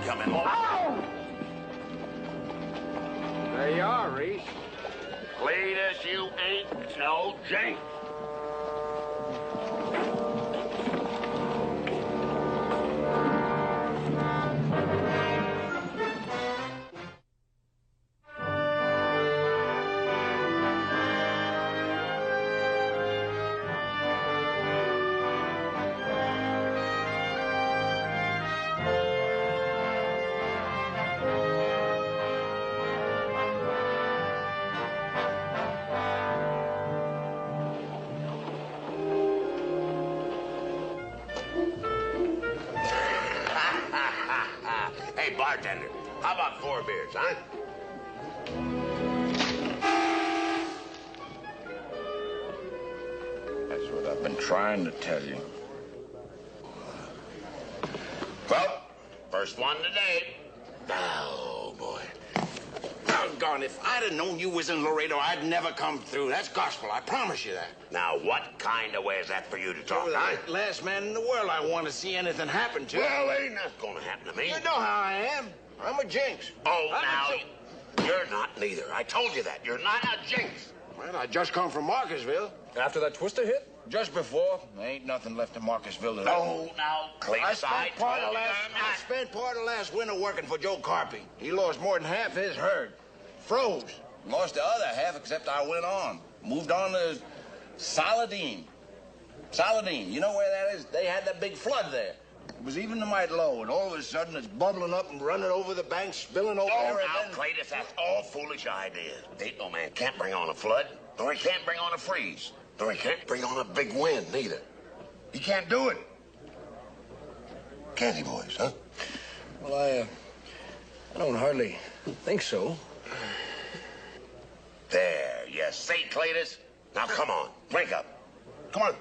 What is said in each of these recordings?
coming home. Ow! There you are, Reese. Cletus, you ain't no Jinx. Hey, bartender, how about 4 beers, huh? That's what I've been trying to tell you. Well, first one today. Oh, boy. Doggone, if I'd have known you was in Laredo, I'd never come through. That's gospel, I promise you that. Now, what kind of way is that for you to talk, You're huh? the last man in the world I want to see anything happen to. Well, ain't nothing gonna happen to me. You know how I am. I'm a Jinx. Oh, you're not neither. I told you that. You're not a Jinx. Well, I just come from Marcusville. After that twister hit? Just before. There ain't nothing left in Marcusville at all. Oh, now, Cletus, I spent part of last winter working for Joe Carpy. He lost more than half his herd. Froze. Lost the other half, except I went on. Moved on to Saladin. Saladin, you know where that is? They had that big flood there. It was even to mighty low, and all of a sudden it's bubbling up and running over the banks, spilling over Oh, everything. now, Cletus, that's all foolish ideas. Ain't no man can't bring on a flood, nor he can't bring on a freeze, nor he can't bring on a big wind, neither. He can't do it. Can he, boys, huh? Well, I don't hardly think so. There, you see, Cletus? Now, come on, drink up. Come on.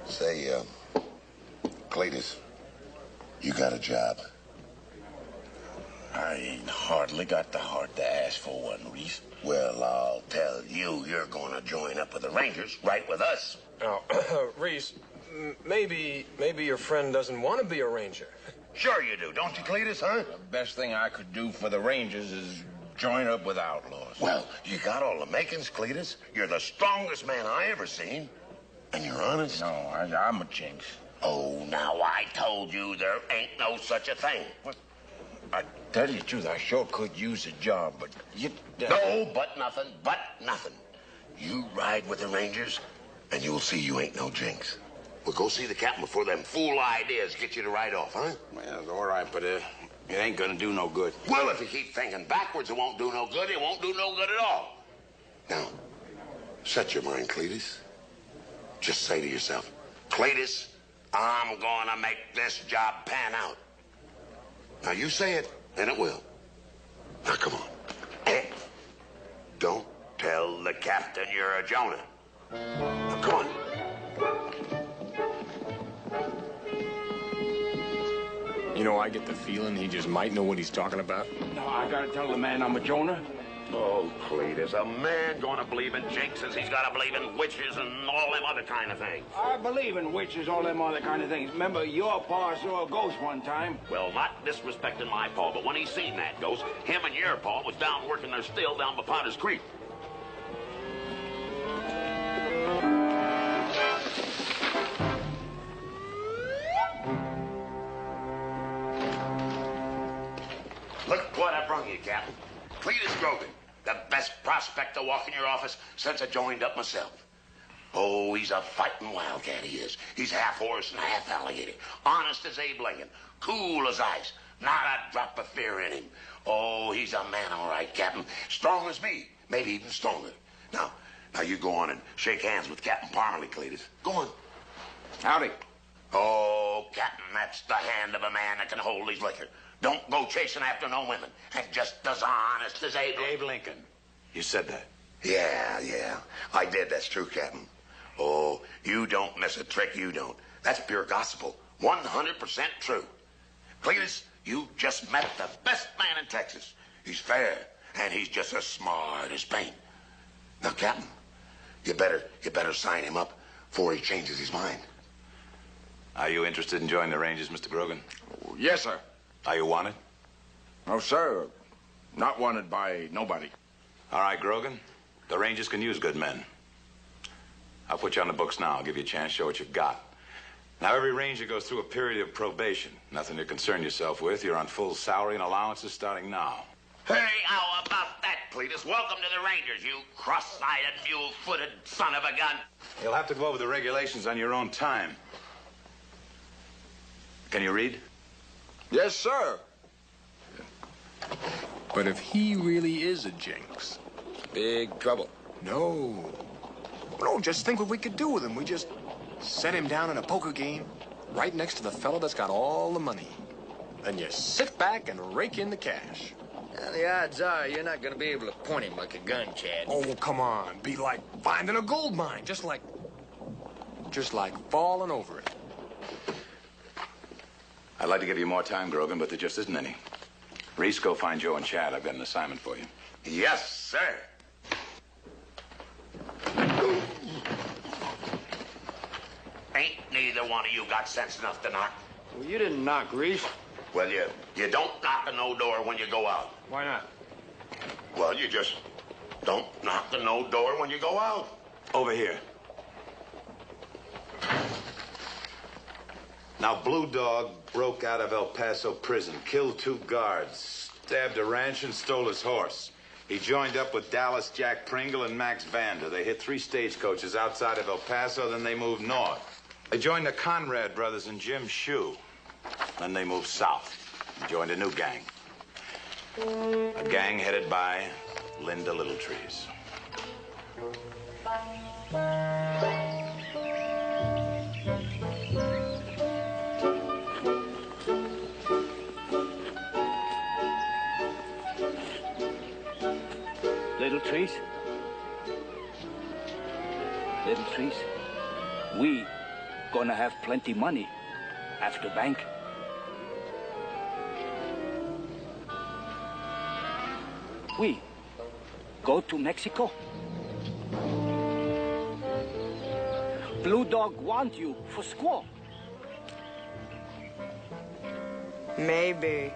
Say, Cletus, you got a job? I ain't hardly got the heart to ask for one, Reese. Well, I'll tell you, you're gonna join up with the Rangers, right with us. Now, Reese, maybe your friend doesn't want to be a ranger. Sure you do, don't you, Cletus, huh? The best thing I could do for the Rangers is join up with outlaws. Well, you got all the makings, Cletus. You're the strongest man I ever seen. And you're honest? No, I'm a Jinx. Oh, now, I told you there ain't no such a thing. What? I tell you the truth, I sure could use a job, but you... No, but nothing. You ride with the Rangers, and you'll see you ain't no Jinx. Well, go see the captain before them fool ideas get you to ride off, huh? Well, all right, but it ain't gonna do no good. Well, if you keep thinking backwards, it won't do no good. It won't do no good at all. Now, set your mind, Cletus. Just say to yourself, Cletus, I'm gonna make this job pan out. Now, you say it, and it will. Now, come on. Don't tell the captain you're a Jonah. Now, come on. You know, I get the feeling he just might know what he's talking about. No, I gotta tell the man I'm a Jonah. Oh, Cletus, a man gonna believe in jinxes. He's gotta believe in witches and all them other kind of things. I believe in witches, all them other kind of things. Remember, your pa saw a ghost one time. Well, not disrespecting my pa, but when he seen that ghost, him and your pa was down working their still down by Potter's Creek. Look what I brung you, Captain. Cletus Grogan, the best prospect to walk in your office since I joined up myself. Oh, he's a fighting wildcat, he is. He's half horse and half alligator. Honest as Abe Lincoln. Cool as ice. Not a drop of fear in him. Oh, he's a man, all right, Captain. Strong as me. Maybe even stronger. Now you go on and shake hands with Captain Parmalee, Cletus. Go on. Howdy. Oh, Captain, that's the hand of a man that can hold his liquor. Don't go chasing after no women. And just as honest as Abe Lincoln. You said that. Yeah. I did. That's true, Captain. Oh, you don't miss a trick, you don't. That's pure gospel. 100% true. Cletus, you just met the best man in Texas. He's fair, and he's just as smart as paint. Now, Captain, you better sign him up before he changes his mind. Are you interested in joining the Rangers, Mr. Grogan? Yes, sir. Are you wanted? No, sir. Not wanted by nobody. All right, Grogan. The Rangers can use good men. I'll put you on the books now. I'll give you a chance, show what you've got. Now, every Ranger goes through a period of probation. Nothing to concern yourself with. You're on full salary and allowances starting now. Hey, how about that, Cletus? Welcome to the Rangers, you cross-eyed, mule-footed son of a gun. You'll have to go over the regulations on your own time. Can you read? Yes, sir. But if he really is a Jinx... Big trouble. No, just think what we could do with him. We just set him down in a poker game right next to the fellow that's got all the money. Then you sit back and rake in the cash. Well, the odds are you're not going to be able to point him like a gun, Chad. Oh, come on. Be like finding a gold mine. Just like falling over it. I'd like to give you more time, Grogan, but there just isn't any. Reese, go find Joe and Chad. I've got an assignment for you. Yes, sir. Ain't neither one of you got sense enough to knock? Well, you didn't knock, Reese. Well, you don't knock on no door when you go out. Why not? Well, you just don't knock on no door when you go out. Over here. Now, Blue Dog broke out of El Paso prison, killed 2 guards, stabbed a ranch, and stole his horse. He joined up with Dallas Jack Pringle and Max Vander. They hit 3 stagecoaches outside of El Paso, then they moved north. They joined the Conrad brothers and Jim Shue. Then they moved south and joined a new gang. A gang headed by Linda Littletrees. Little trees, we gonna have plenty money after bank. We go to Mexico. Blue Dog want you for squaw. Maybe.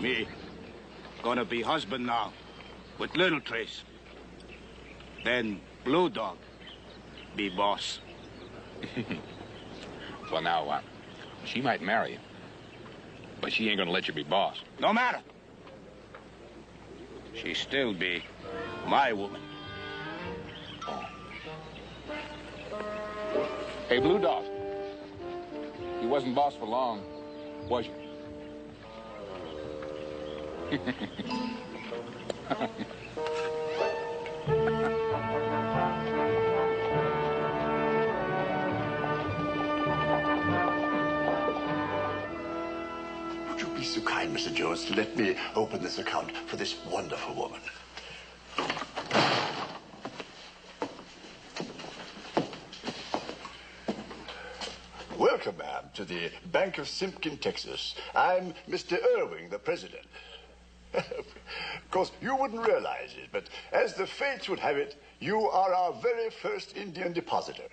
Me gonna be husband now with Little Trace. Then Blue Dog be boss. Well, now, she might marry you, but she ain't gonna let you be boss. No matter. She still be my woman. Hey, Blue Dog, you wasn't boss for long, was you? Would you be so kind, Mr. Jones, to let me open this account for this wonderful woman? Welcome, ma'am, to the Bank of Simpkin, Texas. I'm Mr. Irving, the president. Of course, you wouldn't realize it, but as the fates would have it, you are our very first Indian depositor.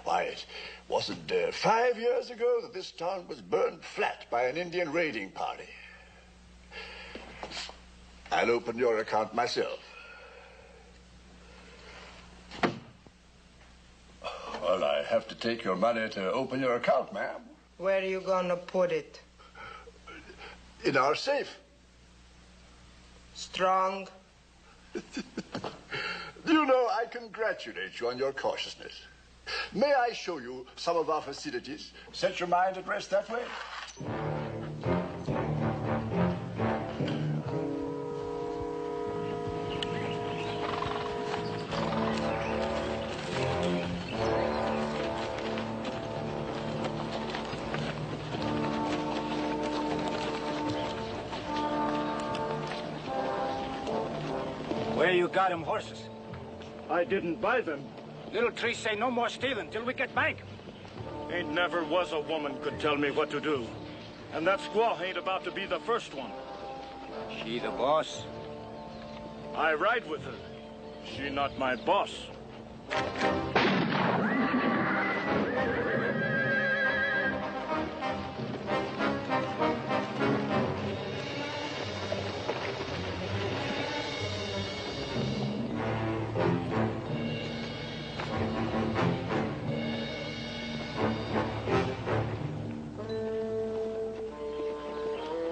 Why, it wasn't 5 years ago that this town was burned flat by an Indian raiding party. I'll open your account myself. Well, I have to take your money to open your account, ma'am. Where are you gonna put it? In our safe. Strong? You know, I congratulate you on your cautiousness. May I show you some of our facilities? Set your mind at rest that way. Where you got them horses? I didn't buy them. Little tree say no more stealing till we get back. Ain't never was a woman could tell me what to do. And that squaw ain't about to be the first one. She the boss? I ride with her. She not my boss.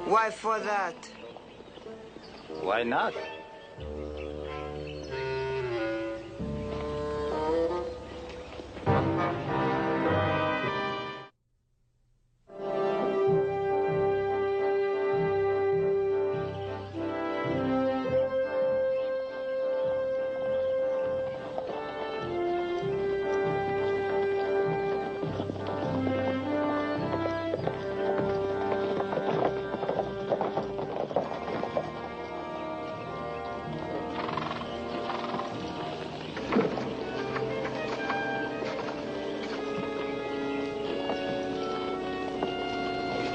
Why for that? Why not?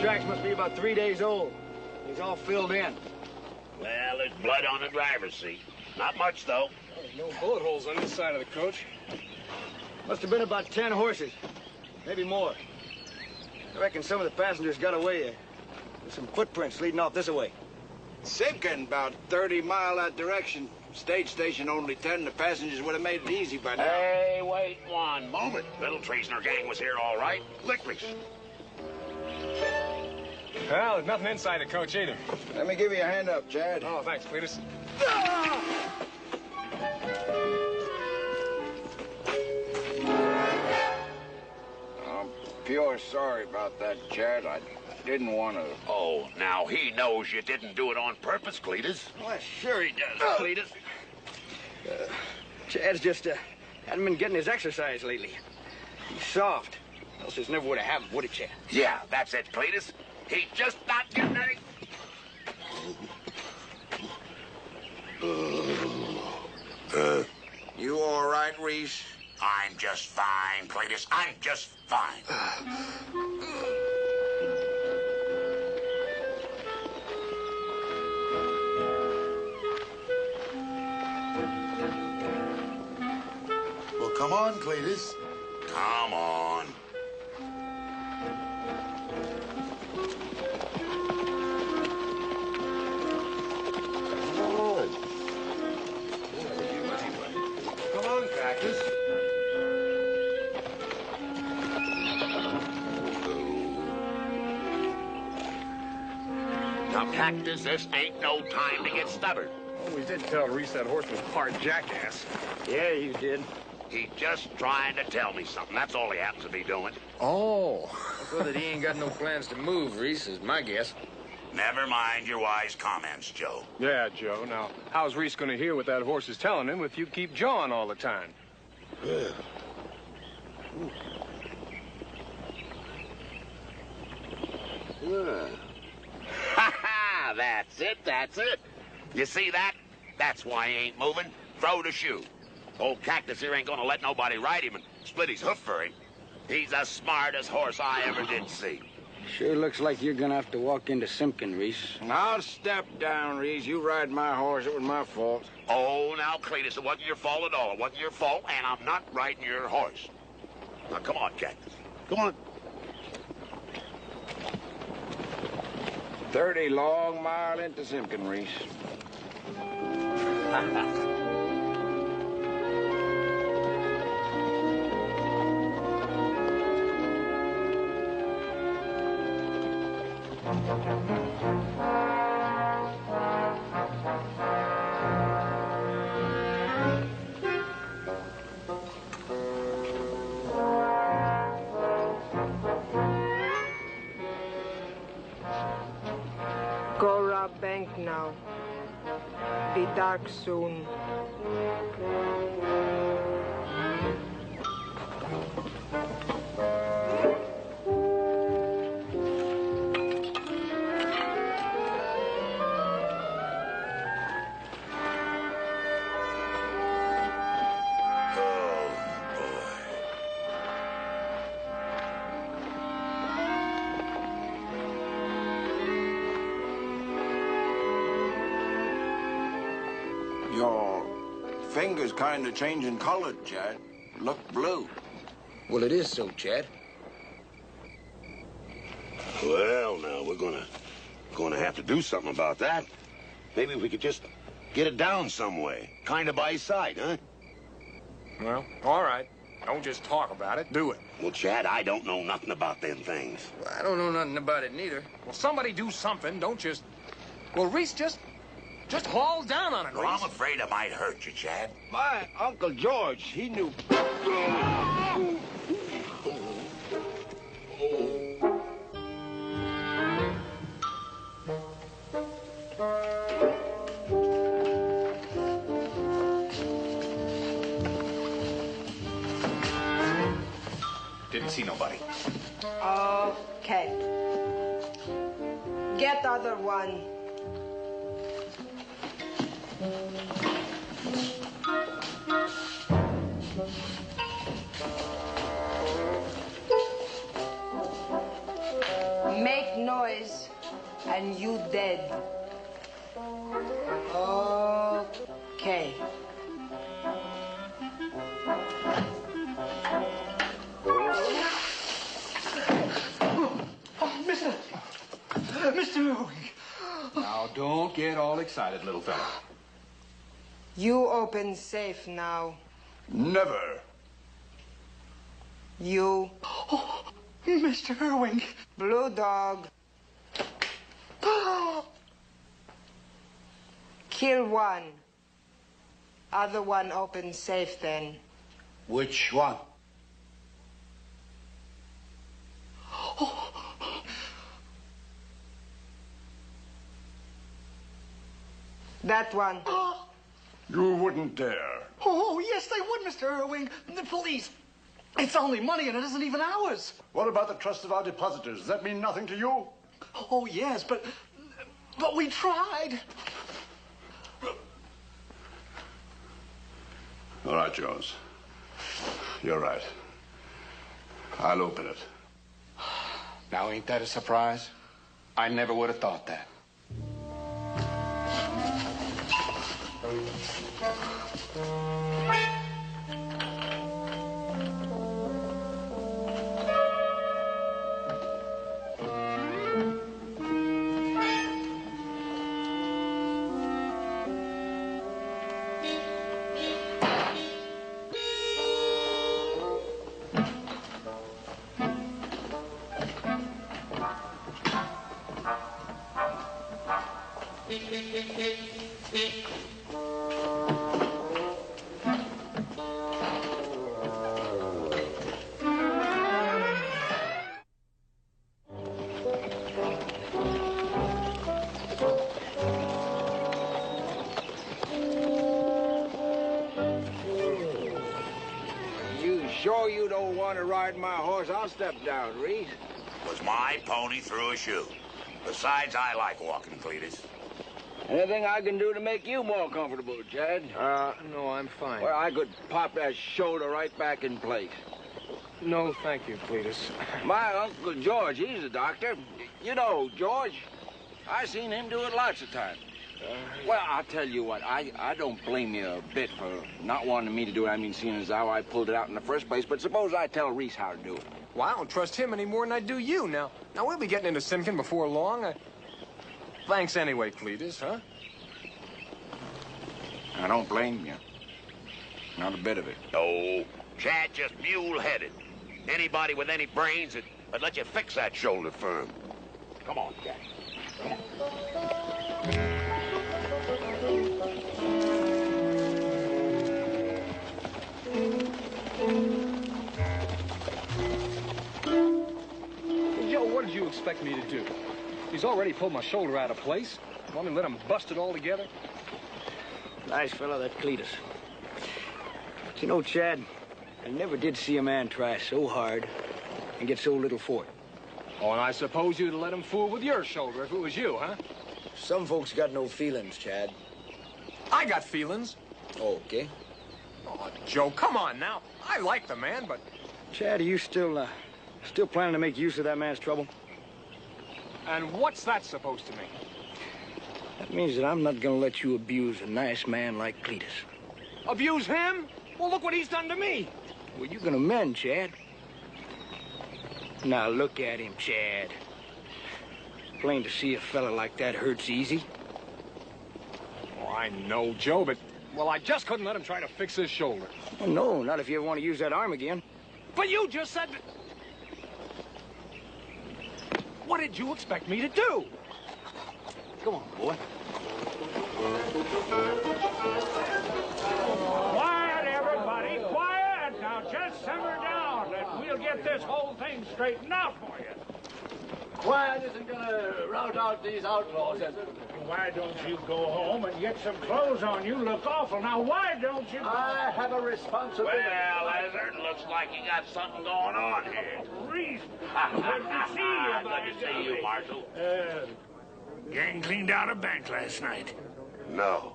Tracks must be about 3 days old. He's all filled in. Well, there's blood on the driver's seat. Not much, though. No bullet holes on this side of the coach. Must have been about 10 horses. Maybe more. I reckon some of the passengers got away. There's some footprints leading off this way. Simpkin, about 30 mile that direction. Stage station only 10. The passengers would have made it easy by now. Hey, wait one moment. Little Trees and her gang was here all right. Licorice. Well, there's nothing inside the coach either. Let me give you a hand up, Chad. Oh, thanks, Cletus. I'm pure sorry about that, Chad. I didn't want to. Oh, now he knows you didn't do it on purpose, Cletus. Well, sure he does, Cletus. Chad's just hadn't been getting his exercise lately. He's soft. Else this never would have happened, would it, Chad? Yeah, that's it, Cletus. He's just not getting any... You all right, Reese? I'm just fine, Cletus. I'm just fine. Well, come on, Cletus. Come on. Come on, Cactus. Now, Cactus, this ain't no time to get stubborn. Well, we did tell Reese that horse was part jackass. Yeah, you did. He's just trying to tell me something. That's all he happens to be doing. Oh. Well, that he ain't got no plans to move, Reese, is my guess. Never mind your wise comments, Joe. Yeah, Joe. Now, how's Reese going to hear what that horse is telling him if you keep jawing all the time? Ha ha! That's it, that's it. You see that? That's why he ain't moving. Throw the shoe. Old Cactus here ain't gonna let nobody ride him and split his hoof for him. He's the smartest horse I ever did see. Sure looks like you're gonna have to walk into Simpkin, Reese. Now step down, Reese. You ride my horse. It was my fault. Oh, now, Cletus, it wasn't your fault at all. It wasn't your fault, and I'm not riding your horse. Now, come on, Cactus. Come on. 30 long mile into Simpkin, Reese. Go rob bank now. Be dark soon. Your finger's kind of changing color, Chad. Look blue. Well, it is so, Chad. Well, now, we're gonna have to do something about that. Maybe we could just get it down some way. Kind of by sight, huh? Well, all right. Don't just talk about it. Do it. Well, Chad, I don't know nothing about them things. Well, I don't know nothing about it neither. Well, somebody do something. Don't just... Well, Reese, just haul down on it, Well, Reese. I'm afraid I might hurt you, Chad. My Uncle George, he knew. Didn't see nobody. Okay. Get other one. Make noise and you dead. Okay. Mr. Irwin. Now, don't get all excited, little fella. You open safe now. Never. You. Oh, Mr. Irwin. Blue dog. Kill one. Other one open safe then. Which one? That one. You wouldn't dare. Oh, yes, they would, Mr. Irwin. The police. It's only money, and it isn't even ours. What about the trust of our depositors? Does that mean nothing to you? Oh, yes, but we tried. All right, Jones. You're right. I'll open it. Now, ain't that a surprise? I never would have thought that. Sure you don't want to ride my horse? I'll step down, Reese. Was my pony through a shoe. Besides, I like walking, Cletus. Anything I can do to make you more comfortable, Chad? No, I'm fine. Well, I could pop that shoulder right back in place. No, thank you, Cletus. My Uncle George, he's a doctor. You know George. I seen him do it lots of times. Well, I'll tell you what, I don't blame you a bit for not wanting me to do it. I mean, seeing as how I pulled it out in the first place. But suppose I tell Reese how to do it. Well, I don't trust him any more than I do you. Now we'll be getting into Simkin before long. Thanks anyway, Cletus, huh? I don't blame you. Not a bit of it. No, Chad just mule-headed. Anybody with any brains would let you fix that shoulder for him. Come on, Chad. Come on. Joe, what did you expect me to do? He's already pulled my shoulder out of place. Want me to let him bust it all together? Nice fellow, that Cletus. But you know, Chad, I never did see a man try so hard and get so little for it. Oh, and I suppose you'd let him fool with your shoulder if it was you, huh? Some folks got no feelings, Chad. I got feelings. Okay. Oh, Joe, come on now. I like the man, but... Chad, are you still planning to make use of that man's trouble? And what's that supposed to mean? That It means that I'm not gonna let you abuse a nice man like Cletus. Abuse him? Well, look what he's done to me. Well, you're gonna mend, Chad. Now look at him, Chad. Plain to see a fella like that hurts easy. Oh, I know, Joe, but, well, I just couldn't let him try to fix his shoulder. Well, no, not if you ever want to use that arm again. But you just said... What did you expect me to do? Come on, boy. Quiet, everybody, quiet! Now just simmer down and we'll get this whole thing straightened out for you. Quiet isn't gonna rout out these outlaws, is it? Why don't you go home and get some clothes on? You look awful. Now, why don't you... I have a responsibility. Well, Hazard, looks like you got something going on here. Reese, good to see you, Good to see you, Marshal. Gang cleaned out a bank last night. No.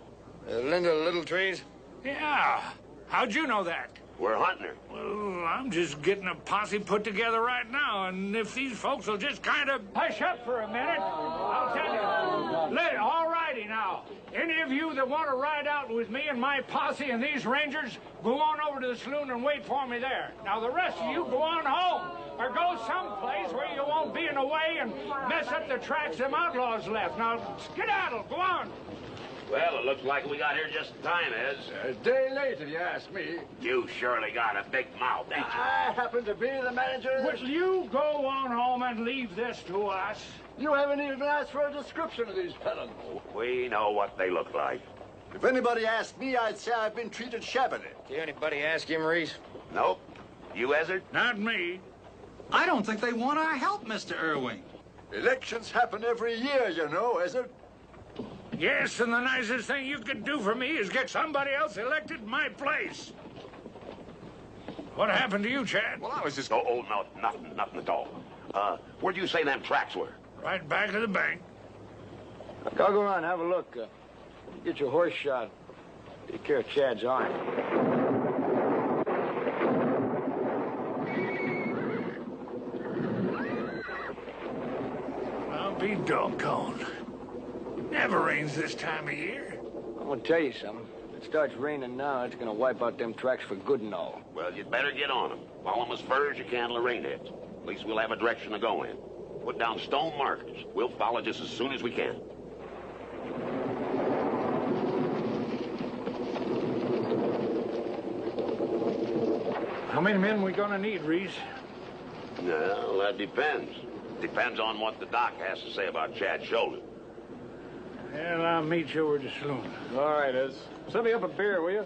Linda Littletrees? Yeah. How'd you know that? We're hunting her. Well, I'm just getting a posse put together right now, and if these folks will just kind of hush up for a minute, I'll tell you. All righty now. Any of you that want to ride out with me and my posse and these rangers, go on over to the saloon and wait for me there. Now, the rest of you go on home, or go someplace where you won't be in the way and mess up the tracks them outlaws left. Now, skedaddle, go on. Well, it looks like we got here just in time, Ez. A day late, if you ask me. You surely got a big mouth, ain't you? I happen to be the manager. Will you go on home and leave this to us? You haven't even asked for a description of these felons. We know what they look like. If anybody asked me, I'd say I've been treated shabbily. Did anybody ask him, Reese? Nope. You, Hazard? Not me. I don't think they want our help, Mr. Irving. Elections happen every year, you know, is it? Yes, and the nicest thing you could do for me is get somebody else elected in my place. What happened to you, Chad? Well, I was just... Oh, no, nothing at all. Where'd you say them tracks were? Right back of the bank. I'll go around and have a look. Get your horse shot. Take care of Chad's arm. I'll be doggone. Never rains this time of year. I'm gonna tell you something. If it starts raining now, it's gonna wipe out them tracks for good and all. Well, you'd better get on them. Follow them as far as you can to the rain heads. At least we'll have a direction to go in. Put down stone markers. We'll follow just as soon as we can. How many men we gonna need, Reese? Well, that depends. Depends on what the doc has to say about Chad's shoulder. Well, I'll meet you over the saloon. All right, Ez. Send me up a beer, will you?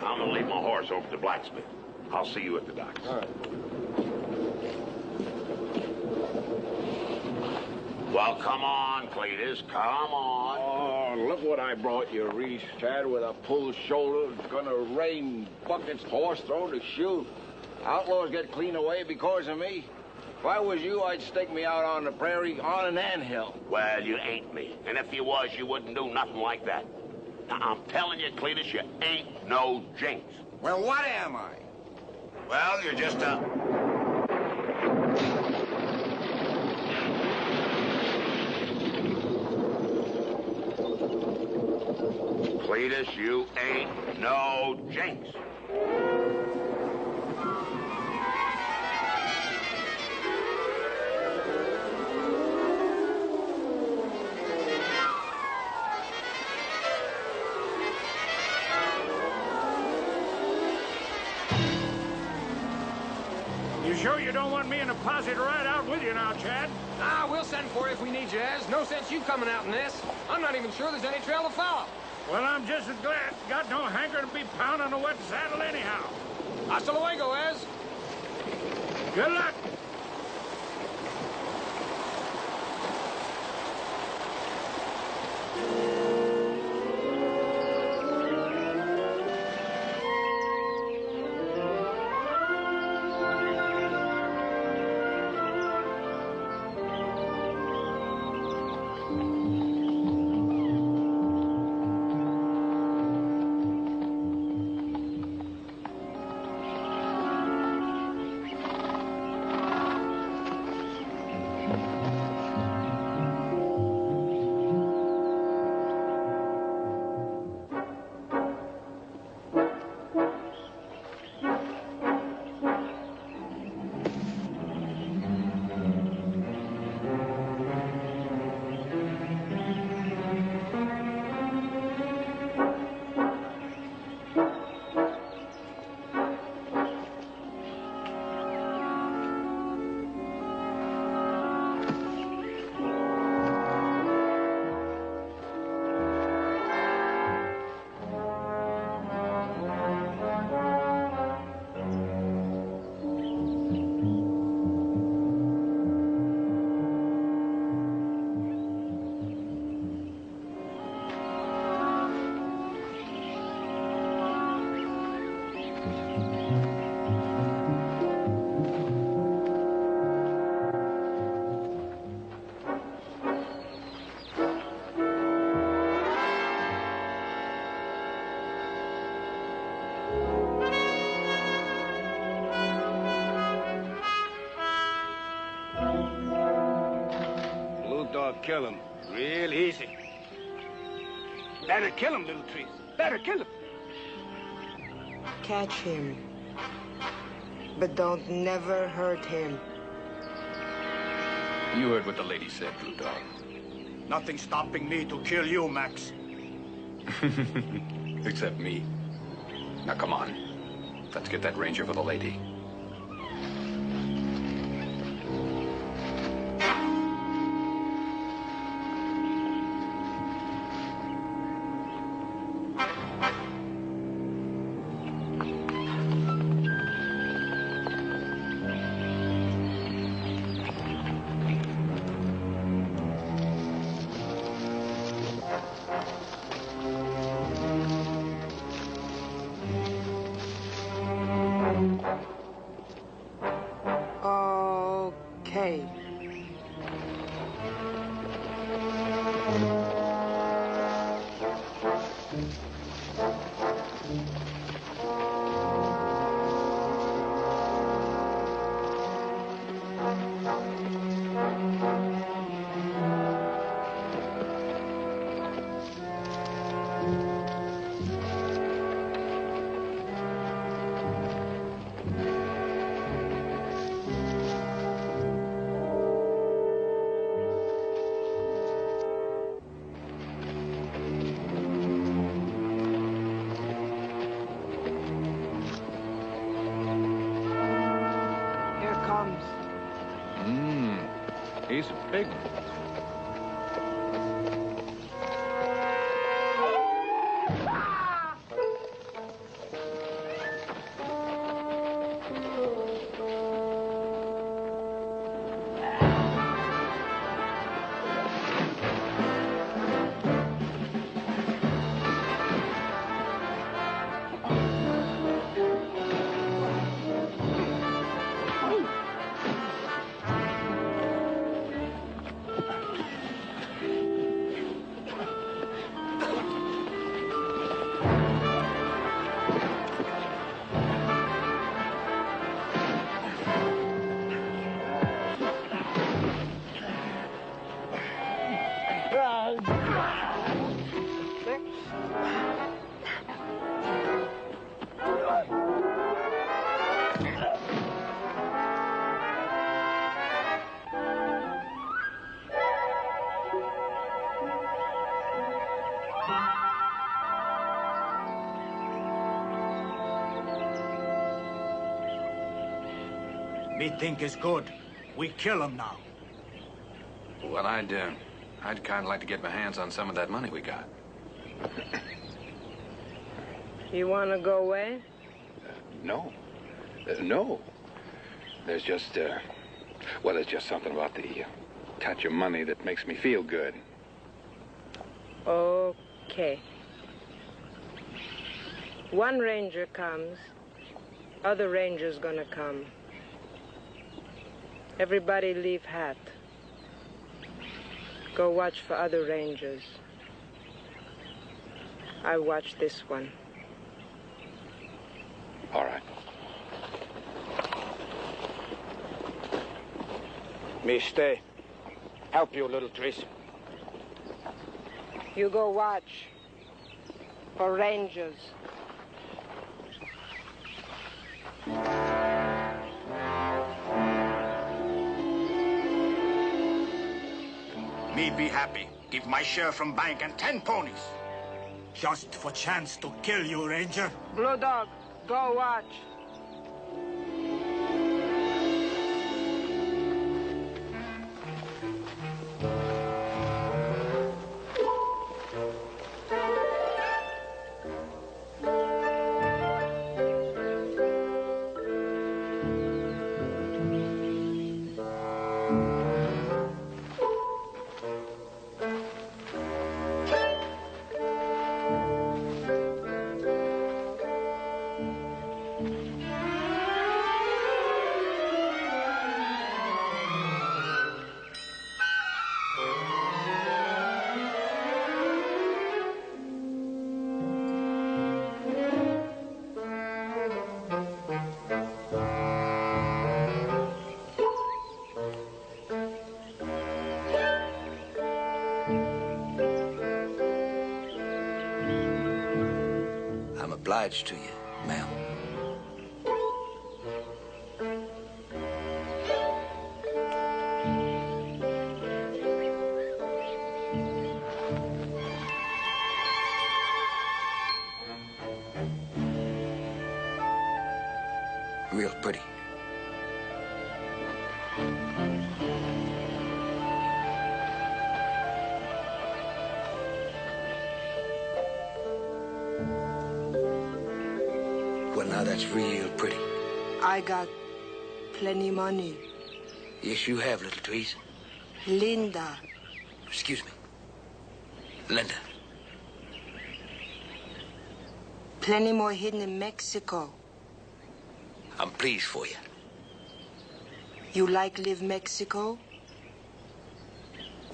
I'm gonna leave my horse over to the blacksmith. I'll see you at the docks. All right. Well, come on, Cletus. Come on. Oh, look what I brought you, Reese. Chad with a pulled shoulder. It's gonna rain buckets, horse thrown to shoot. Outlaws get clean away because of me. If I was you, I'd stake me out on the prairie on an anthill. Well, you ain't me. And if you was, you wouldn't do nothing like that. Now, I'm telling you, Cletus, you ain't no Jinx. Well, what am I? Well, you're just a... Cletus, you ain't no Jinx. You sure you don't want me and a posse to ride out with you now, Chad? Ah, we'll send for you if we need you, Ez. No sense you coming out in this. I'm not even sure there's any trail to follow. Well, I'm just as glad. Got no hankering to be pounding a wet saddle anyhow. Hasta luego, Ez. Good luck. Blue Dog kill him real easy. Better kill him, Little Trees. Better kill him. Catch him. But don't never hurt him. You heard what the lady said, Blue Dog. Nothing stopping me to kill you, Max. Except me. Now, come on. Let's get that ranger for the lady. Okay. He's a big one. Me think is good. We kill him now. Well, I'd kind of like to get my hands on some of that money we got. You want to go away? No. No. There's just, well, there's just something about the touch of money that makes me feel good. Okay. One ranger comes, other ranger's gonna come. Everybody leave hat. Go watch for other rangers. I watch this one. All right. Me stay. Help you, Little Trees. You go watch for rangers. Me be happy. Give my share from bank and 10 ponies. Just for chance to kill you, Ranger. Blue Dog, go watch. obliged to you, ma'am. Real pretty. Well, now that's real pretty. I got plenty money. Yes, you have, little trees. Linda. Excuse me. Linda. Plenty more hidden in Mexico. I'm pleased for you. You like live Mexico?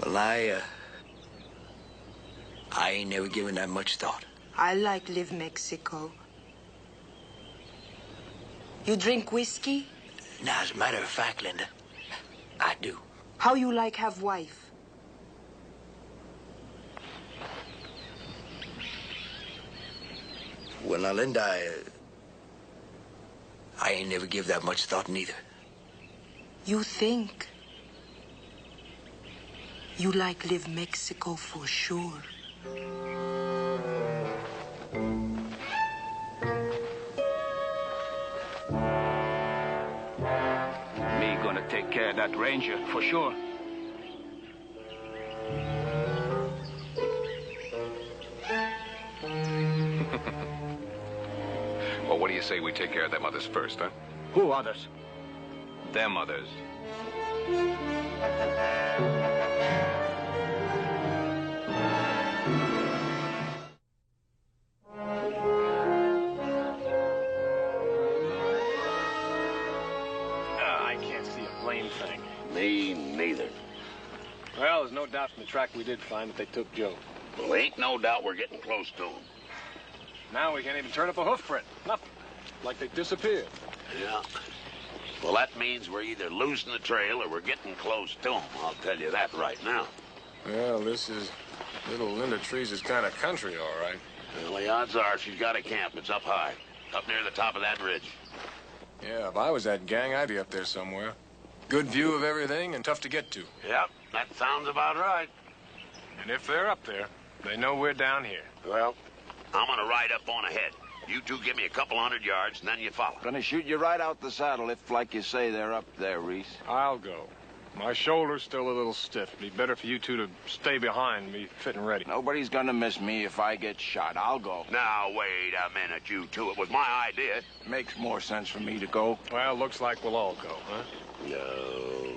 Well, I ain't never given that much thought. I like live Mexico. You drink whiskey? Now, as a matter of fact, Linda, I do. How you like have wife? Well, now, Linda, I ain't never give that much thought neither. You think you like live Mexico for sure. Me gonna take care of that ranger, for sure. Well, what do you say we take care of them others first, huh? Who others? Them others. I can't see a blame thing. Me neither. Well, there's no doubt from the track we did find that they took Joe. Well, ain't no doubt we're getting close to him. Now we can't even turn up a hoof print. Nothing. Like they disappeared. Yeah. Well, that means we're either losing the trail or we're getting close to him. I'll tell you that right now. Well, this is little Linda Trees' kind of country, all right. Well, the odds are she's got a camp. It's up high, up near the top of that ridge. Yeah, if I was that gang, I'd be up there somewhere. Good view of everything and tough to get to. Yep, that sounds about right. And if they're up there, they know we're down here. Well, I'm gonna ride up on ahead. You two give me a couple 100 yards, and then you follow. Gonna shoot you right out the saddle if, like you say, they're up there, Reese. I'll go. My shoulder's still a little stiff. It'd be better for you two to stay behind and be fit and ready. Nobody's gonna miss me if I get shot. I'll go. Now, wait a minute, you two. It was my idea. Makes more sense for me to go. Well, looks like we'll all go, huh? No.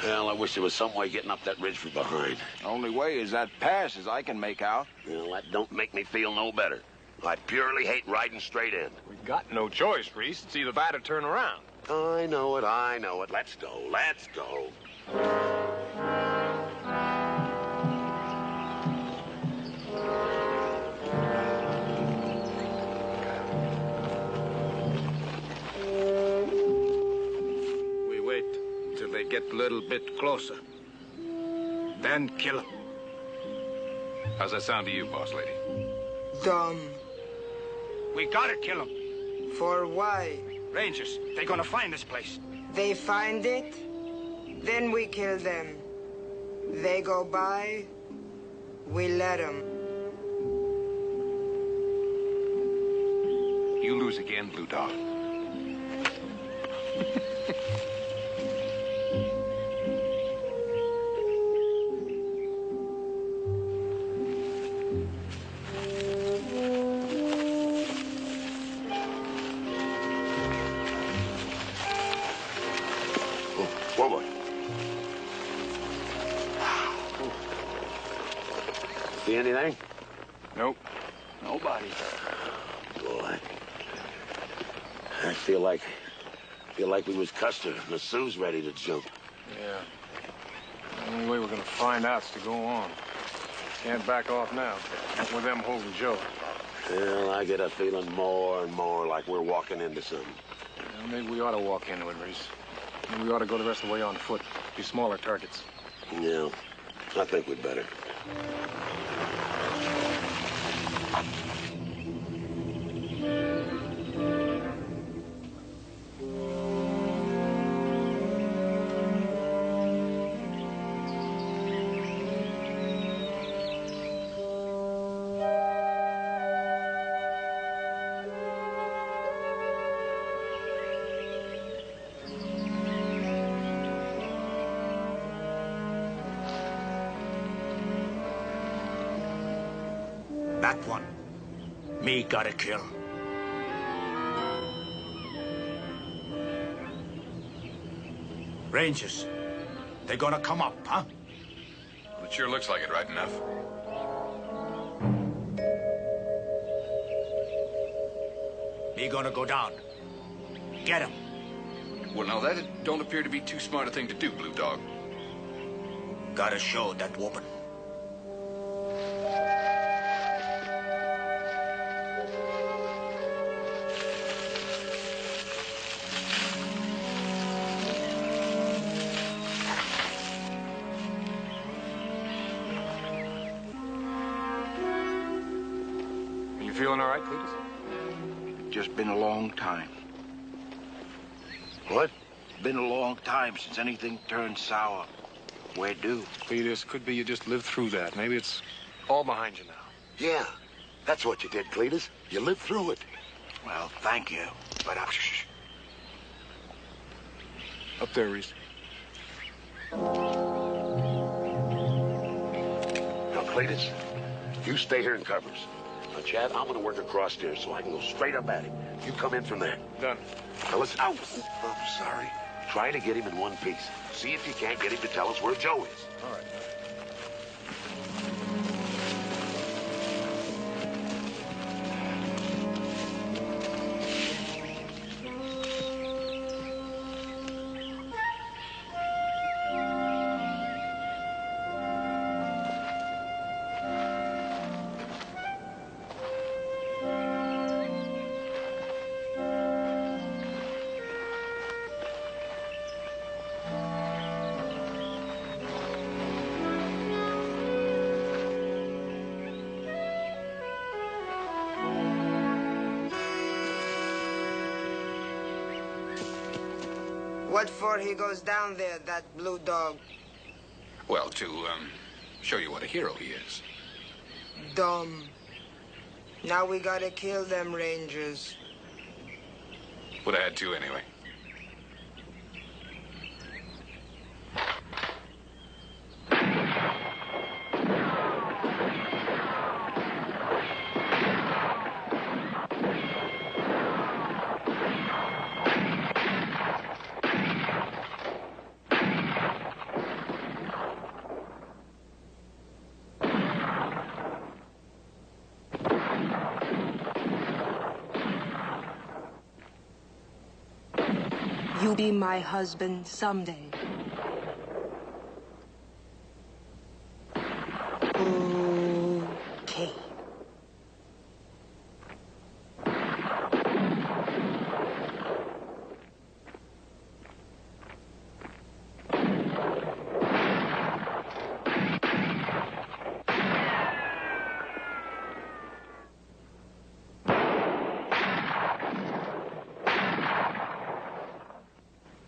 Well, I wish there was some way getting up that ridge from behind. Only way is that pass, as I can make out. Well, that don't make me feel no better. I purely hate riding straight in. We've got no choice, Reese. It's either that or turn around. I know it, I know it. Let's go, let's go. We wait till they get a little bit closer. Then kill them. How's that sound to you, boss lady? Dumb. We gotta kill them. For why? Rangers, they're gonna find this place. They find it, then we kill them. They go by, we let them. You lose again, Blue Dog. Forward. See anything? Nope. Nobody. Boy. I feel like we was Custer and the Sioux's ready to jump. Yeah. The only way we're gonna find out is to go on. Can't back off now. Not with them holding Joe. Well, I get a feeling more and more like we're walking into something. Well, maybe we ought to walk into it, Reese. Maybe we ought to go the rest of the way on foot. Be smaller targets. Yeah, I think we'd better. That one, me gotta kill. Rangers, they gonna come up, huh? Well, it sure looks like it, right enough. Me gonna go down. Get him. Well, now that don't appear to be too smart a thing to do, Blue Dog. Gotta show that woman. Are you feeling all right, Cletus? Just been a long time. What? Been a long time since anything turned sour. Where do? Cletus, could be you just lived through that. Maybe it's all behind you now. Yeah, that's what you did, Cletus. You lived through it. Well, thank you, but shh. Up there, Reese. Now, Cletus, you stay here and covers. Now, Chad, I'm gonna work across there so I can go straight up at him. You come in from there. Done. Now, listen. Oh, I'm sorry. Try to get him in one piece. See if you can't get him to tell us where Joe is. All right. What for he goes down there, that Blue Dog? Well, to, show you what a hero he is. Dumb. Now we gotta kill them Rangers. Would have had to anyway. You'll be my husband someday. Okay.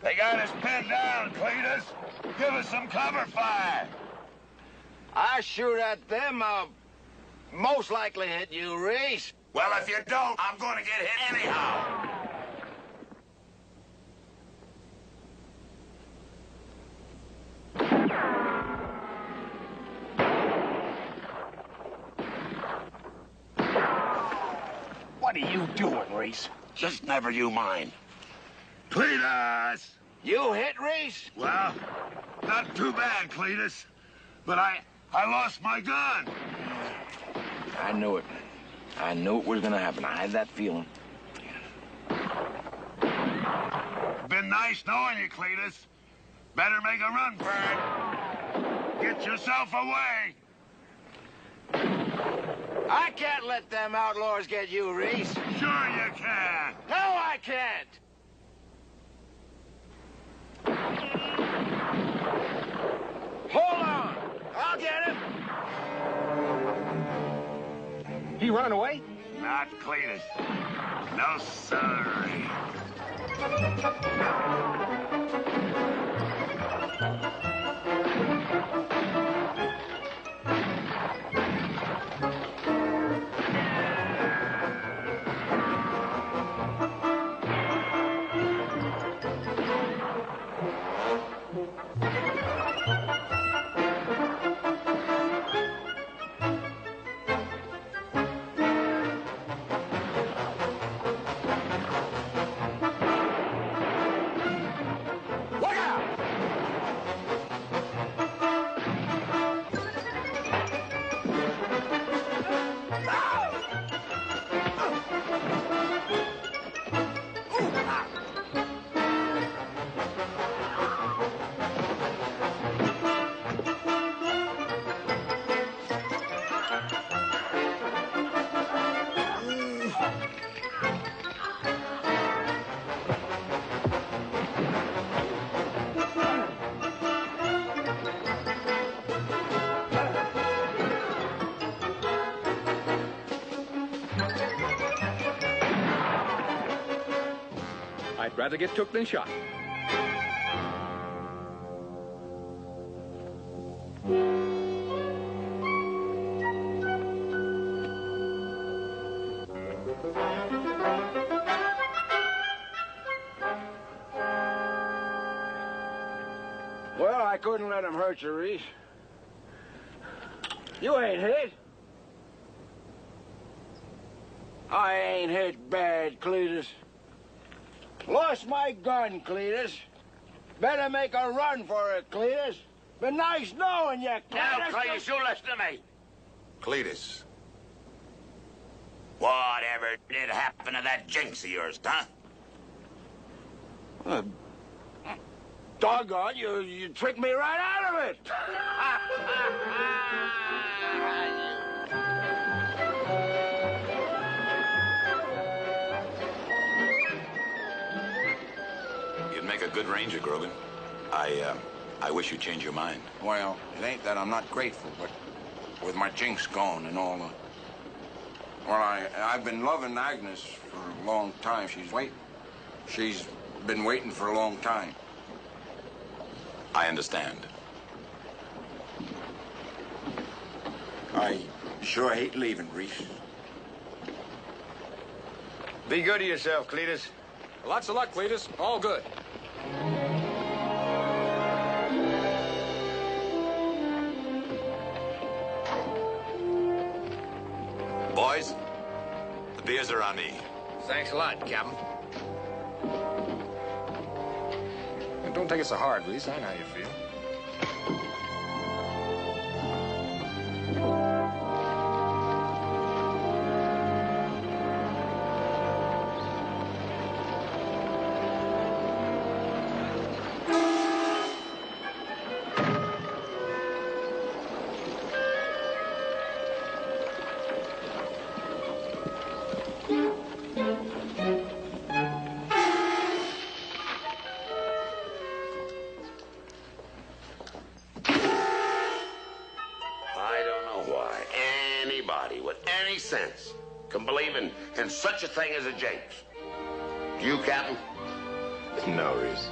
They got us pinned down, Cletus. Give us some cover fire. I shoot at them, I'll most likely hit you, Reese. Well, if you don't, I'm gonna get hit anyhow. What are you doing, Reese? Just never you mind. Cletus! You hit Reese? Well, not too bad, Cletus. But I lost my gun. I knew it. I knew it was gonna happen. I had that feeling. Been nice knowing you, Cletus. Better make a run for it. Get yourself away. I can't let them outlaws get you, Reese. Sure you can. No, I can't. Hold on. I'll get him. He running away? Not Cletus. No, sirree. I'd rather get took than shot. Well, I couldn't let him hurt you, Reese. You ain't hit. I ain't hit bad, Cletus. Lost my gun, Cletus. Better make a run for it, Cletus. Been nice knowing you, Cletus. Now, Cletus, you listen to me. Cletus. Whatever did happen to that Jinx of yours, huh? Doggone, you tricked me right out of it. You'd make a good ranger, Grogan. I wish you'd change your mind. Well, it ain't that I'm not grateful, but with my Jinx gone and all the... Well, I've been loving Agnes for a long time. She's been waiting for a long time. I understand. I sure hate leaving, Reese. Be good to yourself, Cletus. Lots of luck, Cletus. All good. Boys, the beers are on me. Thanks a lot, Captain. And don't take it so hard, Reese. I know how you feel. Sense can believe in such a thing as a Jinx. You, Captain? No, Reese.